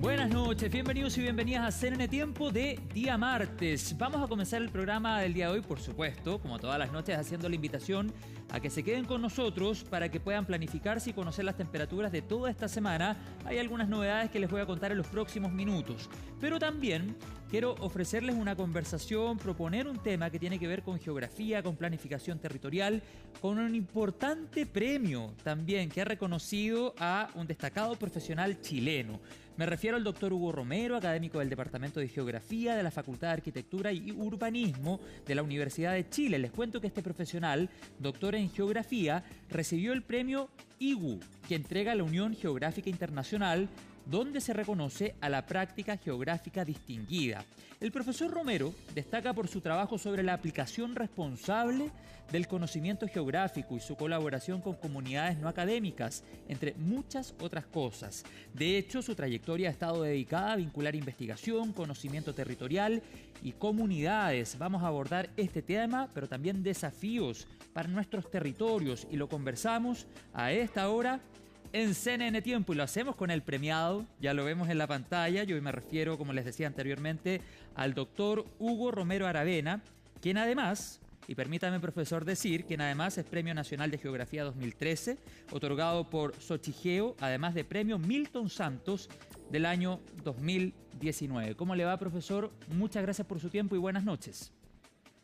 Buenas noches, bienvenidos y bienvenidas a CNN Tiempo de día martes. Vamos a comenzar el programa del día de hoy, por supuesto, como todas las noches, haciendo la invitación a que se queden con nosotros para que puedan planificarse y conocer las temperaturas de toda esta semana. Hay algunas novedades que les voy a contar en los próximos minutos. Pero también quiero ofrecerles una conversación, proponer un tema que tiene que ver con geografía, con planificación territorial, con un importante premio también que ha reconocido a un destacado profesional chileno. Me refiero al doctor Hugo Romero, académico del Departamento de Geografía de la Facultad de Arquitectura y Urbanismo de la Universidad de Chile. Les cuento que este profesional, doctor en Geografía, recibió el premio IGU, que entrega la Unión Geográfica Internacional, donde se reconoce a la práctica geográfica distinguida. El profesor Romero destaca por su trabajo sobre la aplicación responsable del conocimiento geográfico y su colaboración con comunidades no académicas, entre muchas otras cosas. De hecho, su trayectoria ha estado dedicada a vincular investigación, conocimiento territorial y comunidades. Vamos a abordar este tema, pero también desafíos para nuestros territorios, y lo conversamos a esta hora en CNN Tiempo, y lo hacemos con el premiado, ya lo vemos en la pantalla. Yo me refiero, como les decía anteriormente, al doctor Hugo Romero Aravena, quien además, y permítame, profesor, decir, quien además es Premio Nacional de Geografía 2013, otorgado por Xochitl, además de Premio Milton Santos del año 2019. ¿Cómo le va, profesor? Muchas gracias por su tiempo y buenas noches.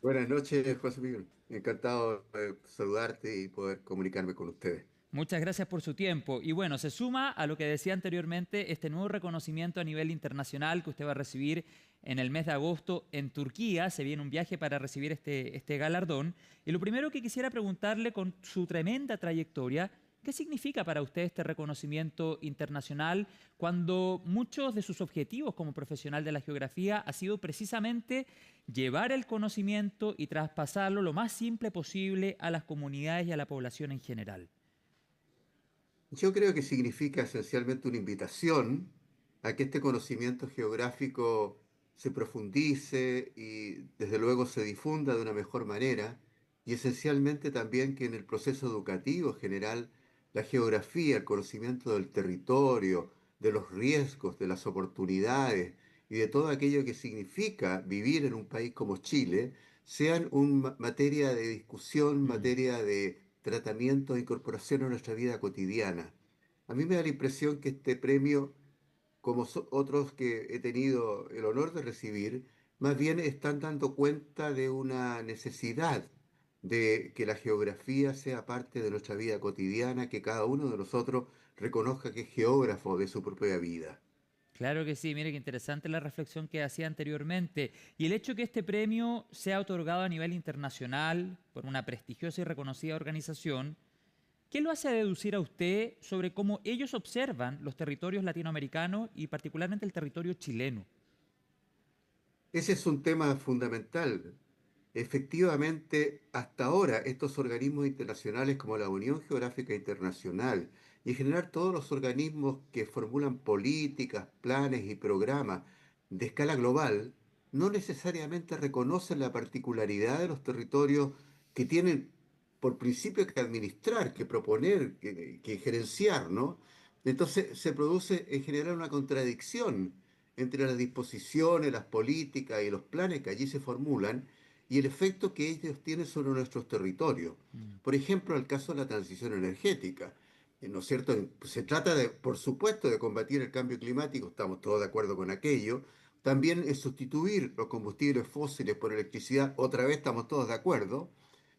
Buenas noches, José Miguel. Encantado de saludarte y poder comunicarme con ustedes. Muchas gracias por su tiempo. Y bueno, se suma a lo que decía anteriormente, este nuevo reconocimiento a nivel internacional que usted va a recibir en el mes de agosto en Turquía. Se viene un viaje para recibir este galardón. Y lo primero que quisiera preguntarle, con su tremenda trayectoria, ¿qué significa para usted este reconocimiento internacional cuando muchos de sus objetivos como profesional de la geografía ha sido precisamente llevar el conocimiento y traspasarlo lo más simple posible a las comunidades y a la población en general? Yo creo que significa esencialmente una invitación a que este conocimiento geográfico se profundice y desde luego se difunda de una mejor manera, y esencialmente también que en el proceso educativo general la geografía, el conocimiento del territorio, de los riesgos, de las oportunidades y de todo aquello que significa vivir en un país como Chile, sean una materia de discusión, Mm. materia de tratamiento e incorporación a nuestra vida cotidiana. A mí me da la impresión que este premio, como otros que he tenido el honor de recibir, más bien están dando cuenta de una necesidad de que la geografía sea parte de nuestra vida cotidiana, que cada uno de nosotros reconozca que es geógrafo de su propia vida. Claro que sí, mire qué interesante la reflexión que hacía anteriormente. Y el hecho que este premio sea otorgado a nivel internacional por una prestigiosa y reconocida organización, ¿qué lo hace deducir a usted sobre cómo ellos observan los territorios latinoamericanos y particularmente el territorio chileno? Ese es un tema fundamental. Efectivamente, hasta ahora estos organismos internacionales como la Unión Geográfica Internacional y en general todos los organismos que formulan políticas, planes y programas de escala global no necesariamente reconocen la particularidad de los territorios que tienen por principio que administrar, que proponer, que gerenciar, ¿no? Entonces se produce en general una contradicción entre las disposiciones, las políticas y los planes que allí se formulan y el efecto que ellos tienen sobre nuestros territorios. Mm. Por ejemplo, el caso de la transición energética. ¿No es cierto? Se trata de, por supuesto, de combatir el cambio climático, estamos todos de acuerdo con aquello. También es sustituir los combustibles fósiles por electricidad, otra vez estamos todos de acuerdo.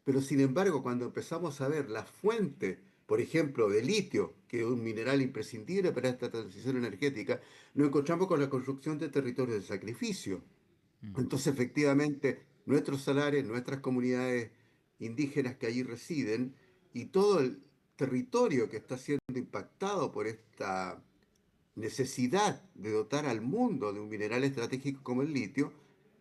Pero sin embargo, cuando empezamos a ver las fuentes, por ejemplo, de litio, que es un mineral imprescindible para esta transición energética, nos encontramos con la construcción de territorios de sacrificio. Mm. Entonces, efectivamente, nuestros salares, nuestras comunidades indígenas que allí residen y todo el territorio que está siendo impactado por esta necesidad de dotar al mundo de un mineral estratégico como el litio,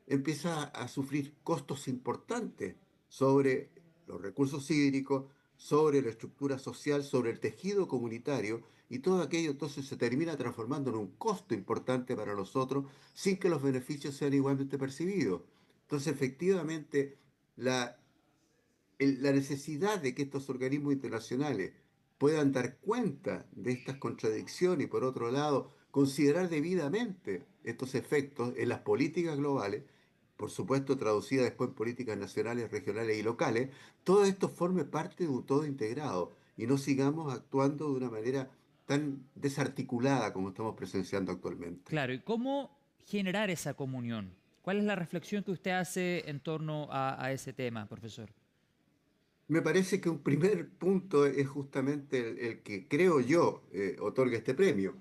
empieza a sufrir costos importantes sobre los recursos hídricos, sobre la estructura social, sobre el tejido comunitario, y todo aquello entonces se termina transformando en un costo importante para nosotros sin que los beneficios sean igualmente percibidos. Entonces, efectivamente, la la necesidad de que estos organismos internacionales puedan dar cuenta de estas contradicciones y, por otro lado, considerar debidamente estos efectos en las políticas globales, por supuesto traducida después en políticas nacionales, regionales y locales, todo esto forme parte de un todo integrado y no sigamos actuando de una manera tan desarticulada como estamos presenciando actualmente. Claro, ¿y cómo generar esa comunión? ¿Cuál es la reflexión que usted hace en torno a ese tema, profesor? Me parece que un primer punto es justamente el que creo yo otorga este premio,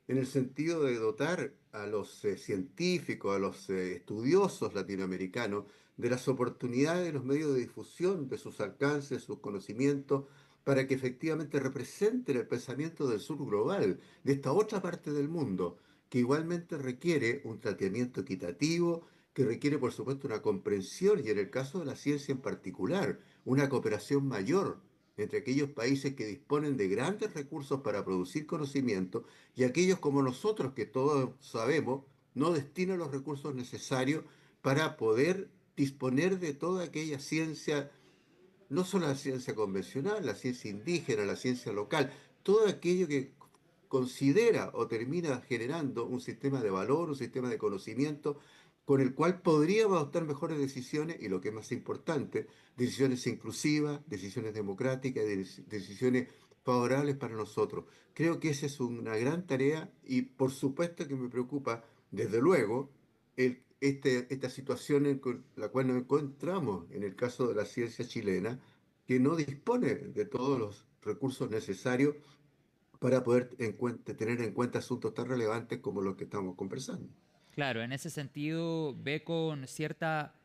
en el sentido de dotar a los científicos, a los estudiosos latinoamericanos de las oportunidades de los medios de difusión, de sus alcances, sus conocimientos, para que efectivamente representen el pensamiento del sur global, de esta otra parte del mundo, que igualmente requiere un tratamiento equitativo, que requiere por supuesto una comprensión y en el caso de la ciencia en particular una cooperación mayor entre aquellos países que disponen de grandes recursos para producir conocimiento y aquellos como nosotros que todos sabemos no destinan los recursos necesarios para poder disponer de toda aquella ciencia, no solo la ciencia convencional, la ciencia indígena, la ciencia local, todo aquello que considera o termina generando un sistema de valor, un sistema de conocimiento con el cual podríamos adoptar mejores decisiones y lo que es más importante, decisiones inclusivas, decisiones democráticas, decisiones favorables para nosotros. Creo que esa es una gran tarea y por supuesto que me preocupa, desde luego, esta situación en la cual nos encontramos en el caso de la ciencia chilena, que no dispone de todos los recursos necesarios para poder tener en cuenta asuntos tan relevantes como los que estamos conversando. Claro, en ese sentido ve con cierta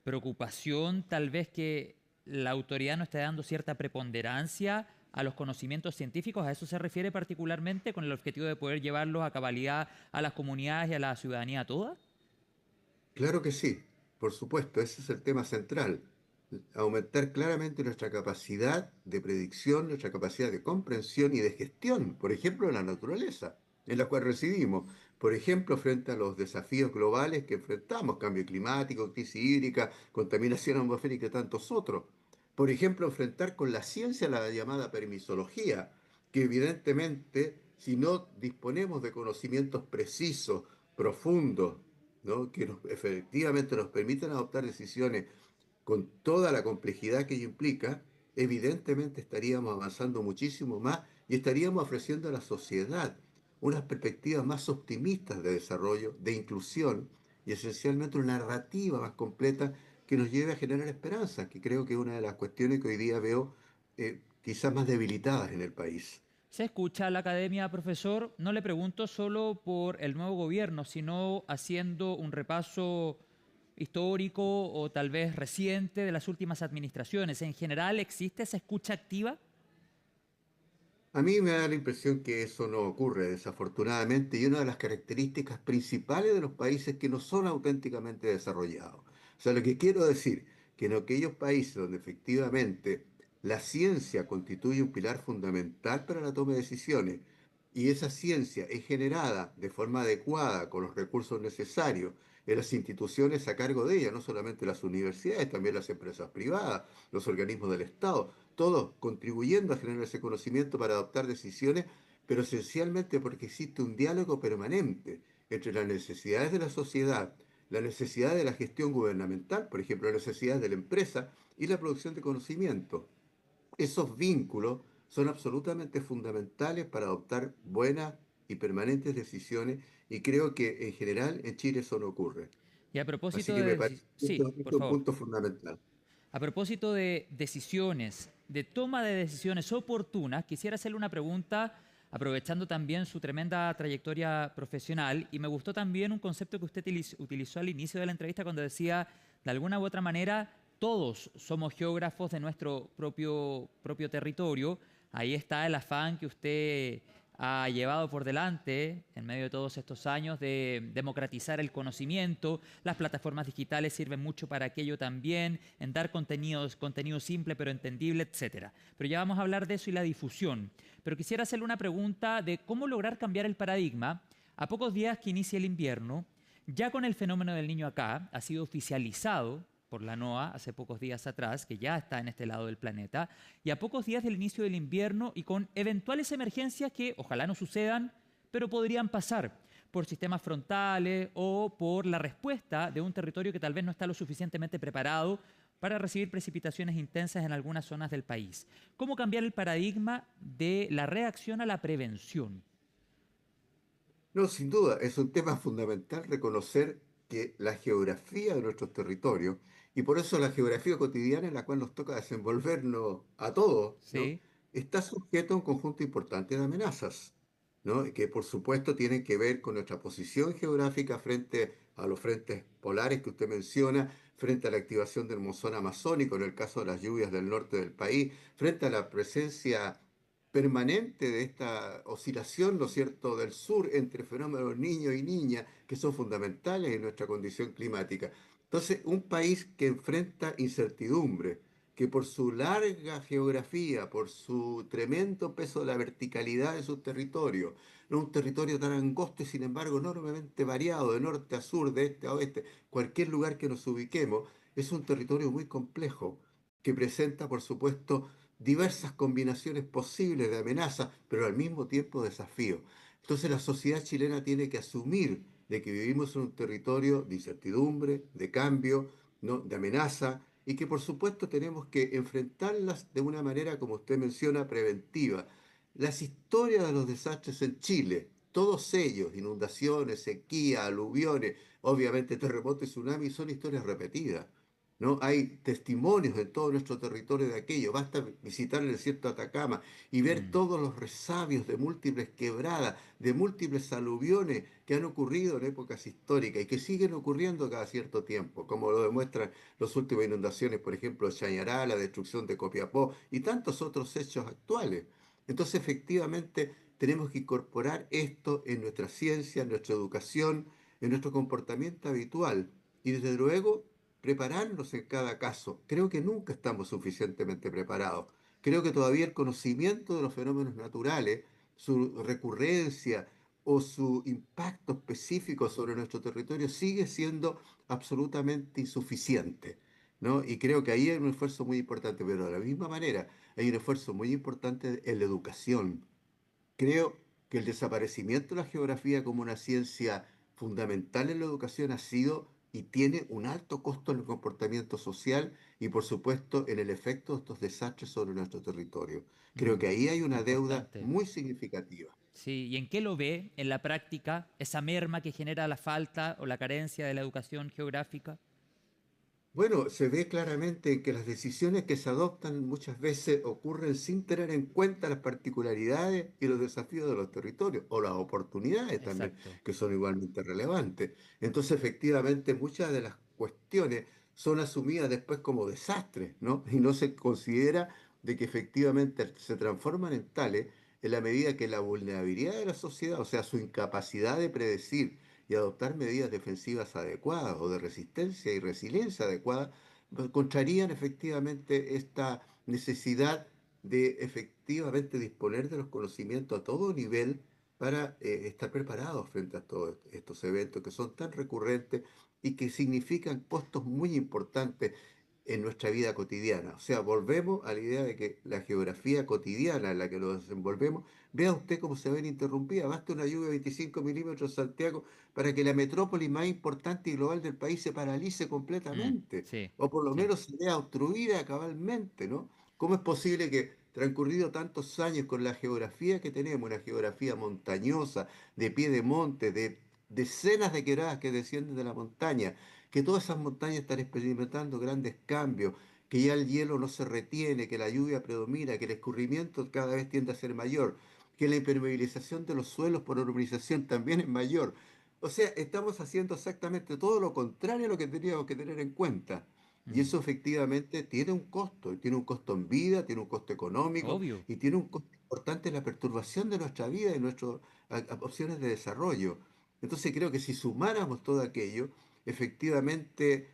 preocupación tal vez que la autoridad no esté dando cierta preponderancia a los conocimientos científicos. ¿A eso se refiere particularmente con el objetivo de poder llevarlos a cabalidad a las comunidades y a la ciudadanía toda? Claro que sí, por supuesto, ese es el tema central. Aumentar claramente nuestra capacidad de predicción, nuestra capacidad de comprensión y de gestión, por ejemplo, en la naturaleza en la cual residimos. Por ejemplo, frente a los desafíos globales que enfrentamos, cambio climático, crisis hídrica, contaminación atmosférica y tantos otros. Por ejemplo, enfrentar con la ciencia la llamada permisología, que evidentemente, si no disponemos de conocimientos precisos, profundos, ¿no? Que efectivamente nos permitan adoptar decisiones con toda la complejidad que ello implica, evidentemente estaríamos avanzando muchísimo más y estaríamos ofreciendo a la sociedad unas perspectivas más optimistas de desarrollo, de inclusión y esencialmente una narrativa más completa que nos lleve a generar esperanza, que creo que es una de las cuestiones que hoy día veo quizás más debilitadas en el país. Se escucha a la academia, profesor. No le pregunto solo por el nuevo gobierno, sino haciendo un repaso histórico o tal vez reciente de las últimas administraciones. En general, ¿existe esa escucha activa? A mí me da la impresión que eso no ocurre, desafortunadamente, y una de las características principales de los países que no son auténticamente desarrollados. O sea, lo que quiero decir, que en aquellos países donde efectivamente la ciencia constituye un pilar fundamental para la toma de decisiones, y esa ciencia es generada de forma adecuada, con los recursos necesarios, en las instituciones a cargo de ella, no solamente las universidades, también las empresas privadas, los organismos del Estado, todos contribuyendo a generar ese conocimiento para adoptar decisiones, pero esencialmente porque existe un diálogo permanente entre las necesidades de la sociedad, la necesidad de la gestión gubernamental, por ejemplo, la necesidad de la empresa y la producción de conocimiento. Esos vínculos son absolutamente fundamentales para adoptar buenas y permanentes decisiones y creo que en general en Chile eso no ocurre. Y a Así propósito que me de... parece que Sí, esto por es un favor. punto fundamental. A propósito de decisiones, de toma de decisiones oportunas, quisiera hacerle una pregunta aprovechando también su tremenda trayectoria profesional y me gustó también un concepto que usted utilizó al inicio de la entrevista cuando decía, de alguna u otra manera, todos somos geógrafos de nuestro propio territorio. Ahí está el afán que usted ha llevado por delante en medio de todos estos años de democratizar el conocimiento. Las plataformas digitales sirven mucho para aquello también, en dar contenido simple pero entendible, etcétera. Pero ya vamos a hablar de eso y la difusión. Pero quisiera hacerle una pregunta de cómo lograr cambiar el paradigma a pocos días que inicie el invierno. Ya con el fenómeno del niño acá ha sido oficializado por la NOAA hace pocos días atrás, que ya está en este lado del planeta, y a pocos días del inicio del invierno y con eventuales emergencias que ojalá no sucedan, pero podrían pasar por sistemas frontales o por la respuesta de un territorio que tal vez no está lo suficientemente preparado para recibir precipitaciones intensas en algunas zonas del país. ¿Cómo cambiar el paradigma de la reacción a la prevención? No, sin duda, es un tema fundamental reconocer que la geografía de nuestros territorios, y por eso la geografía cotidiana en la cual nos toca desenvolvernos a todos, ¿no? Sí. Está sujeto a un conjunto importante de amenazas, ¿no? Y que por supuesto tienen que ver con nuestra posición geográfica frente a los frentes polares que usted menciona, frente a la activación del monzón amazónico en el caso de las lluvias del norte del país, frente a la presencia permanente de esta oscilación, ¿no es cierto?, del sur entre fenómenos niño y niña, que son fundamentales en nuestra condición climática. Entonces, un país que enfrenta incertidumbre, que por su larga geografía, por su tremendo peso de la verticalidad de su territorio, no un territorio tan angosto y sin embargo enormemente variado de norte a sur, de este a oeste, cualquier lugar que nos ubiquemos, es un territorio muy complejo, que presenta, por supuesto, diversas combinaciones posibles de amenazas, pero al mismo tiempo desafíos. Entonces la sociedad chilena tiene que asumir de que vivimos en un territorio de incertidumbre, de cambio, ¿no?, de amenaza, y que por supuesto tenemos que enfrentarlas de una manera, como usted menciona, preventiva. Las historias de los desastres en Chile, todos ellos, inundaciones, sequía, aluviones, obviamente terremotos y tsunamis, son historias repetidas. ¿No? Hay testimonios en todo nuestro territorio de aquello. Basta visitar el desierto de Atacama y ver Mm. todos los resabios de múltiples quebradas, de múltiples aluviones que han ocurrido en épocas históricas y que siguen ocurriendo cada cierto tiempo, como lo demuestran las últimas inundaciones, por ejemplo, de Chañará, la destrucción de Copiapó y tantos otros hechos actuales. Entonces, efectivamente, tenemos que incorporar esto en nuestra ciencia, en nuestra educación, en nuestro comportamiento habitual. Y desde luego, prepararnos en cada caso. Creo que nunca estamos suficientemente preparados. Creo que todavía el conocimiento de los fenómenos naturales, su recurrencia o su impacto específico sobre nuestro territorio sigue siendo absolutamente insuficiente, ¿no? Y creo que ahí hay un esfuerzo muy importante, pero de la misma manera hay un esfuerzo muy importante en la educación. Creo que el desaparecimiento de la geografía como una ciencia fundamental en la educación ha sido y tiene un alto costo en el comportamiento social y por supuesto en el efecto de estos desastres sobre nuestro territorio. Creo Mm. que ahí hay una deuda Importante. muy significativa. Sí, ¿y en qué lo ve en la práctica esa merma que genera la falta o la carencia de la educación geográfica? Bueno, se ve claramente en que las decisiones que se adoptan muchas veces ocurren sin tener en cuenta las particularidades y los desafíos de los territorios, o las oportunidades también, Exacto. que son igualmente relevantes. Entonces, efectivamente, muchas de las cuestiones son asumidas después como desastres, ¿no? Y no se considera de que efectivamente se transforman en tales en la medida que la vulnerabilidad de la sociedad, o sea, su incapacidad de predecir, y adoptar medidas defensivas adecuadas o de resistencia y resiliencia adecuada, pues, contrarían efectivamente esta necesidad de efectivamente disponer de los conocimientos a todo nivel para estar preparados frente a todos estos eventos que son tan recurrentes y que significan costos muy importantes en nuestra vida cotidiana. O sea, volvemos a la idea de que la geografía cotidiana en la que nos desenvolvemos, vea usted cómo se ven interrumpidas. Basta una lluvia de 25 milímetros en Santiago para que la metrópoli más importante y global del país se paralice Mm. completamente, Sí, o por lo sí. menos se vea obstruida cabalmente, ¿no? ¿Cómo es posible que, transcurrido tantos años con la geografía que tenemos, una geografía montañosa, de pie de monte, de decenas de quebradas que descienden de la montaña, que todas esas montañas están experimentando grandes cambios, que ya el hielo no se retiene, que la lluvia predomina, que el escurrimiento cada vez tiende a ser mayor, que la impermeabilización de los suelos por urbanización también es mayor? O sea, estamos haciendo exactamente todo lo contrario a lo que teníamos que tener en cuenta. Y Mm. eso efectivamente tiene un costo, y tiene un costo en vida, tiene un costo económico Obvio. y tiene un costo importante en la perturbación de nuestra vida y de nuestras opciones de desarrollo. Entonces creo que si sumáramos todo aquello, efectivamente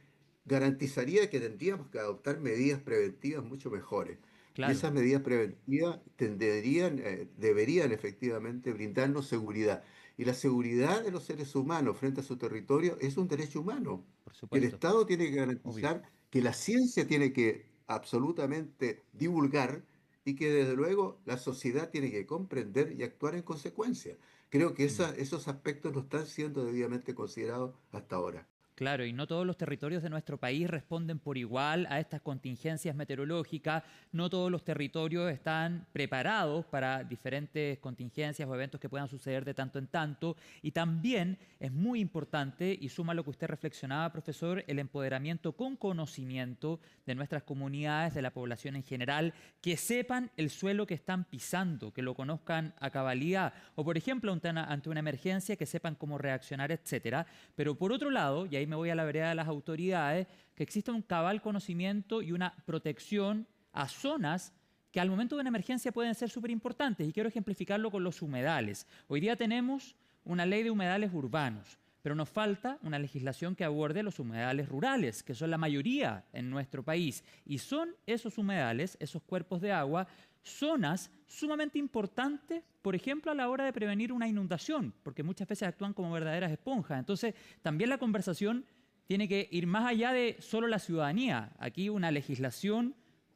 garantizaría que tendríamos que adoptar medidas preventivas mucho mejores. Y Claro. esas medidas preventivas deberían efectivamente brindarnos seguridad. Y la seguridad de los seres humanos frente a su territorio es un derecho humano, Por que el supuesto. Estado tiene que Obvio. garantizar, que la ciencia tiene que absolutamente divulgar y que desde luego la sociedad tiene que comprender y actuar en consecuencia. Creo que Mm. esos aspectos no están siendo debidamente considerados hasta ahora. Claro, y no todos los territorios de nuestro país responden por igual a estas contingencias meteorológicas, no todos los territorios están preparados para diferentes contingencias o eventos que puedan suceder de tanto en tanto, y también es muy importante, y suma lo que usted reflexionaba, profesor, el empoderamiento con conocimiento de nuestras comunidades, de la población en general, que sepan el suelo que están pisando, que lo conozcan a cabalidad, o por ejemplo, ante una emergencia, que sepan cómo reaccionar, etcétera. Pero por otro lado, y ahí me voy a la vereda de las autoridades, que exista un cabal conocimiento y una protección a zonas que al momento de una emergencia pueden ser súper importantes. Y quiero ejemplificarlo con los humedales. Hoy día tenemos una ley de humedales urbanos, pero nos falta una legislación que aborde los humedales rurales, que son la mayoría en nuestro país. Y son esos humedales, esos cuerpos de agua, zonas sumamente importantes, por ejemplo, a la hora de prevenir una inundación, porque muchas veces actúan como verdaderas esponjas. Entonces, también la conversación tiene que ir más allá de solo la ciudadanía. Aquí una legislación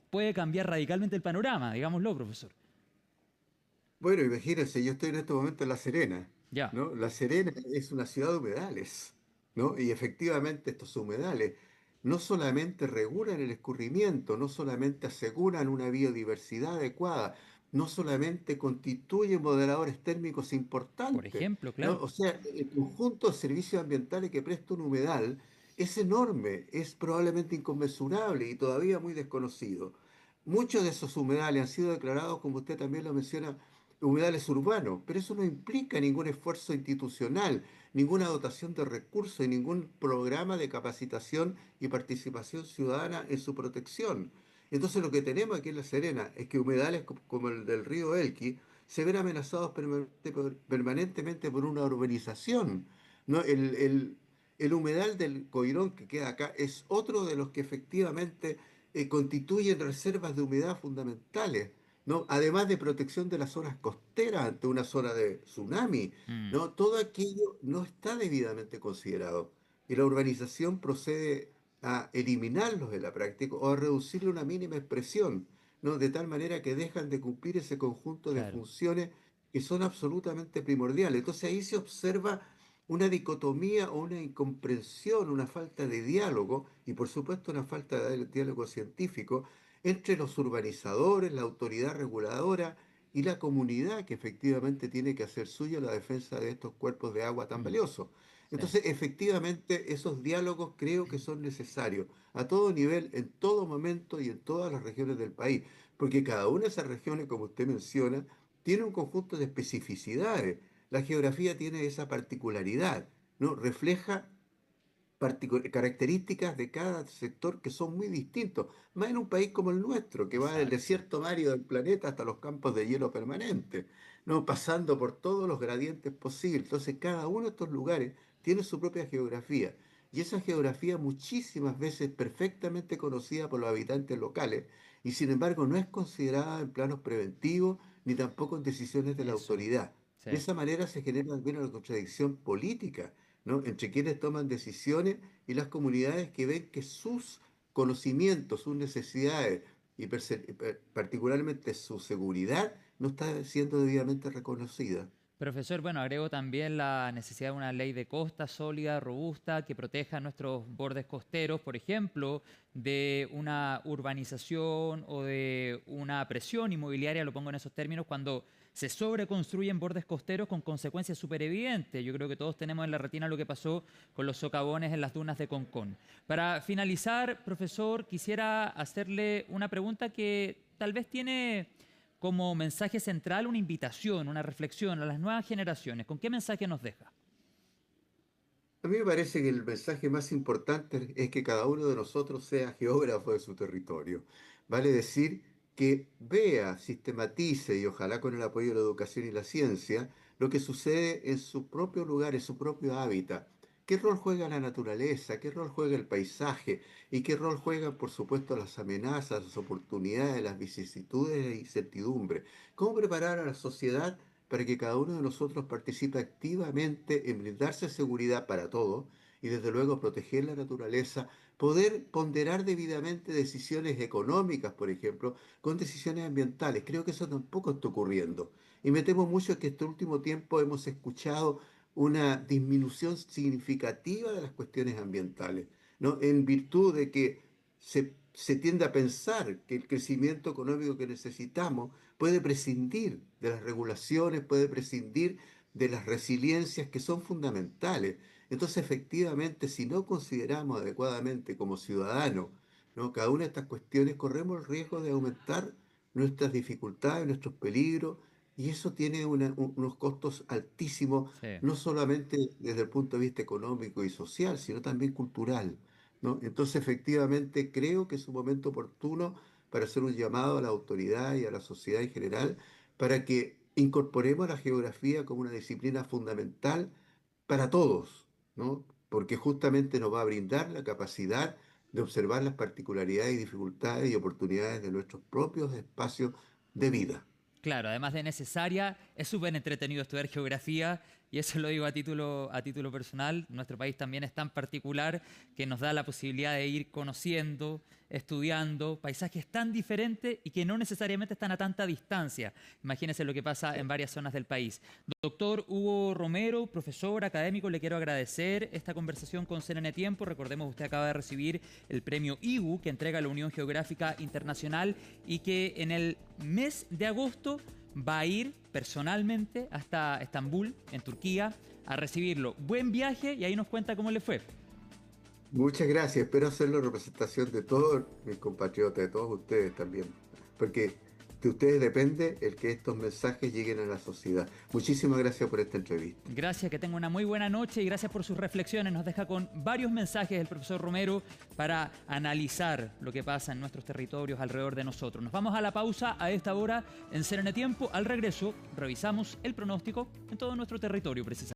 puede cambiar radicalmente el panorama, digámoslo, profesor. Bueno, imagínense, yo estoy en este momento en La Serena, Ya, ¿no? La Serena es una ciudad de humedales, ¿no? Y efectivamente estos humedales no solamente regulan el escurrimiento, no solamente aseguran una biodiversidad adecuada, no solamente constituyen moderadores térmicos por importantes, ejemplo, ¿no? claro. O sea, el conjunto de servicios ambientales que presta un humedal es enorme, es probablemente inconmensurable y todavía muy desconocido. Muchos de esos humedales han sido declarados, como usted también lo menciona, humedales urbanos, pero eso no implica ningún esfuerzo institucional, ninguna dotación de recursos y ningún programa de capacitación y participación ciudadana en su protección. Entonces lo que tenemos aquí en La Serena es que humedales como el del río Elqui se ven amenazados permanentemente por una urbanización, ¿no? El humedal del Coirón que queda acá es otro de los que efectivamente constituyen reservas de humedad fundamentales, ¿no? Además de protección de las zonas costeras ante una zona de tsunami, Mm, ¿no? Todo aquello no está debidamente considerado. Y la urbanización procede a eliminarlos de la práctica o a reducirle una mínima expresión, ¿no? De tal manera que dejan de cumplir ese conjunto de claro, funciones que son absolutamente primordiales. Entonces ahí se observa una dicotomía o una incomprensión, una falta de diálogo y por supuesto una falta de diálogo científico entre los urbanizadores, la autoridad reguladora y la comunidad que efectivamente tiene que hacer suya la defensa de estos cuerpos de agua tan mm, valiosos. sí, Entonces, efectivamente, esos diálogos creo que son necesarios a todo nivel, en todo momento y en todas las regiones del país, porque cada una de esas regiones, como usted menciona, tiene un conjunto de especificidades. La geografía tiene esa particularidad, ¿no? Refleja características de cada sector que son muy distintos, más en un país como el nuestro, que va del exacto. desierto árido del planeta hasta los campos de hielo permanente, ¿no? Pasando por todos los gradientes posibles. Entonces, cada uno de estos lugares tiene su propia geografía, y esa geografía muchísimas veces perfectamente conocida por los habitantes locales, y sin embargo no es considerada en planos preventivos ni tampoco en decisiones de la Eso, autoridad. De sí. esa manera se genera también una contradicción política, ¿no? Entre quienes toman decisiones y las comunidades que ven que sus conocimientos, sus necesidades y particularmente su seguridad no está siendo debidamente reconocida. Profesor, bueno, agrego también la necesidad de una ley de costa sólida, robusta, que proteja nuestros bordes costeros, por ejemplo, de una urbanización o de una presión inmobiliaria, lo pongo en esos términos, cuando se sobreconstruyen bordes costeros con consecuencias súper evidentes. Yo creo que todos tenemos en la retina lo que pasó con los socavones en las dunas de Concón. Para finalizar, profesor, quisiera hacerle una pregunta que tal vez tiene como mensaje central una invitación, una reflexión a las nuevas generaciones. ¿Con qué mensaje nos deja? A mí me parece que el mensaje más importante es que cada uno de nosotros sea geógrafo de su territorio. Vale decir que vea, sistematice y ojalá con el apoyo de la educación y la ciencia lo que sucede en su propio lugar, en su propio hábitat. ¿Qué rol juega la naturaleza? ¿Qué rol juega el paisaje? ¿Y qué rol juegan, por supuesto, las amenazas, las oportunidades, las vicisitudes e incertidumbres? ¿Cómo preparar a la sociedad para que cada uno de nosotros participe activamente en brindarse seguridad para todos y desde luego proteger la naturaleza, poder ponderar debidamente decisiones económicas, por ejemplo, con decisiones ambientales? Creo que eso tampoco está ocurriendo. Y me temo mucho que este último tiempo hemos escuchado una disminución significativa de las cuestiones ambientales, ¿no? En virtud de que se tiende a pensar que el crecimiento económico que necesitamos puede prescindir de las regulaciones, puede prescindir de las resiliencias que son fundamentales. Entonces, efectivamente, si no consideramos adecuadamente como ciudadanos, ¿no?, cada una de estas cuestiones, corremos el riesgo de aumentar nuestras dificultades, nuestros peligros, y eso tiene unos costos altísimos, Sí. no solamente desde el punto de vista económico y social, sino también cultural, ¿no? Entonces, efectivamente, creo que es un momento oportuno para hacer un llamado a la autoridad y a la sociedad en general para que incorporemos la geografía como una disciplina fundamental para todos, ¿no? Porque justamente nos va a brindar la capacidad de observar las particularidades y dificultades y oportunidades de nuestros propios espacios de vida. Claro, además de necesaria, es súper entretenido estudiar geografía y eso lo digo a título personal. Nuestro país también es tan particular que nos da la posibilidad de ir conociendo, estudiando paisajes tan diferentes y que no necesariamente están a tanta distancia. Imagínense lo que pasa en varias zonas del país. Doctor Hugo Romero, profesor académico, le quiero agradecer esta conversación con CNN Tiempo. Recordemos, usted acaba de recibir el premio IGU que entrega la Unión Geográfica Internacional y que en el mes de agosto va a ir personalmente hasta Estambul, en Turquía, a recibirlo. Buen viaje y ahí nos cuenta cómo le fue. Muchas gracias. Espero hacerlo en representación de todos mis compatriotas, de todos ustedes también, porque de ustedes depende el que estos mensajes lleguen a la sociedad. Muchísimas gracias por esta entrevista. Gracias, que tenga una muy buena noche y gracias por sus reflexiones. Nos deja con varios mensajes el profesor Romero para analizar lo que pasa en nuestros territorios alrededor de nosotros. Nos vamos a la pausa a esta hora en CNN Tiempo. Al regreso, revisamos el pronóstico en todo nuestro territorio, precisamente.